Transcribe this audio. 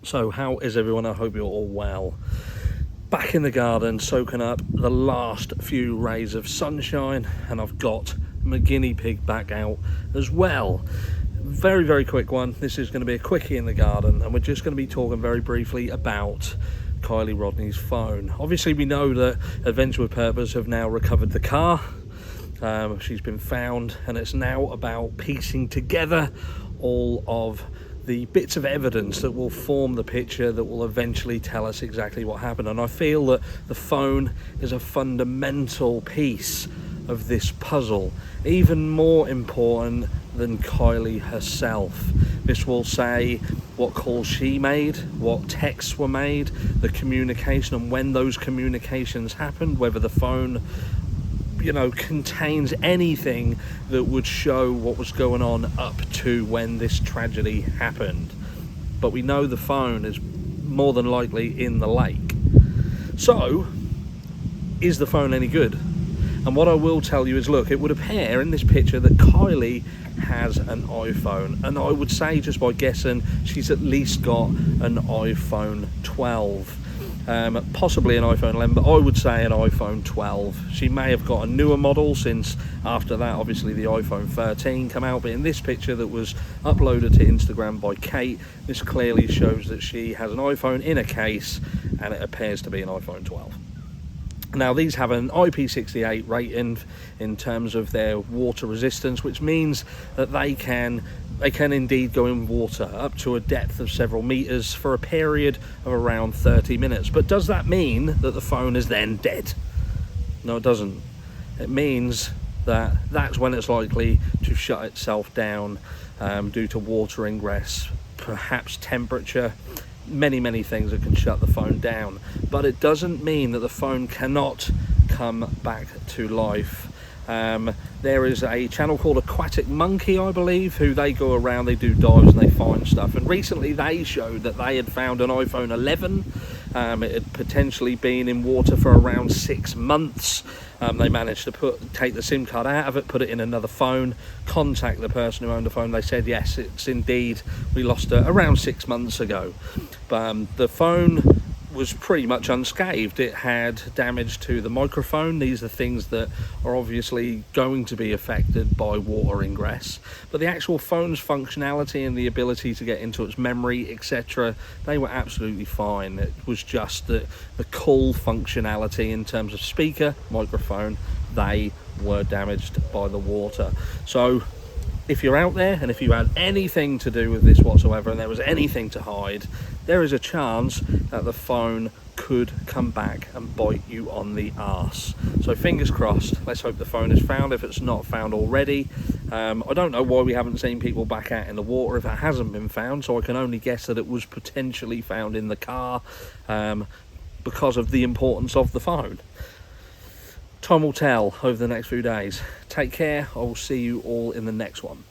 So how is everyone? I hope you're all well. Back in the garden, soaking up the last few rays of sunshine, and I've got my guinea pig back out as well. Very quick one. This is going to be a quickie in the garden, and we're just going to be talking very briefly about Kiely Rodni's phone. Obviously we know that Adventure with Purpose have now recovered the car. She's been found, and it's now about piecing together all of the bits of evidence that will form the picture that will eventually tell us exactly what happened. And I feel that the phone is a fundamental piece of this puzzle, even more important than Kiely herself. This will say what calls she made, what texts were made, the communication, and when those communications happened, whether the phone contains anything that would show what was going on up to when this tragedy happened. But we know the phone is more than likely in the lake. So, is the phone any good? And what I will tell you is, look, it would appear in this picture that Kiely has an iPhone, and I would say, just by guessing, she's at least got an iPhone 12. Possibly an iPhone 11, but I would say an iPhone 12. She may have got a newer model, since after that obviously the iPhone 13 came out, but in this picture that was uploaded to Instagram by Kate, this clearly shows that she has an iPhone in a case, and it appears to be an iPhone 12. Now, these have an IP68 rating in terms of their water resistance, which means that they can indeed go in water up to a depth of several meters for a period of around 30 minutes. But does that mean that the phone is then dead? No, it doesn't. It means that that's when it's likely to shut itself down due to water ingress, perhaps temperature, many things that can shut the phone down. But it doesn't mean that the phone cannot come back to life. There is a channel called Aquatic Monkey, I believe, who they go around, they do dives and they find stuff, and recently they showed that they had found an iPhone 11. It had potentially been in water for around 6 months. They managed to take the SIM card out of it, put it in another phone, contact the person who owned the phone. They said, yes, it's indeed, we lost it around 6 months ago. But the phone was pretty much unscathed. It had damage to the microphone. These are things that are obviously going to be affected by water ingress, but the actual phone's functionality and the ability to get into its memory, etc., they were absolutely fine. It was just the call functionality in terms of speaker, microphone, they were damaged by the water. So if you're out there and if you had anything to do with this whatsoever and there was anything to hide, there is a chance that the phone could come back and bite you on the arse. So fingers crossed, let's hope the phone is found if it's not found already. I don't know why we haven't seen people back out in the water if it hasn't been found, so I can only guess that it was potentially found in the car because of the importance of the phone. Time will tell over the next few days. Take care. I will see you all in the next one.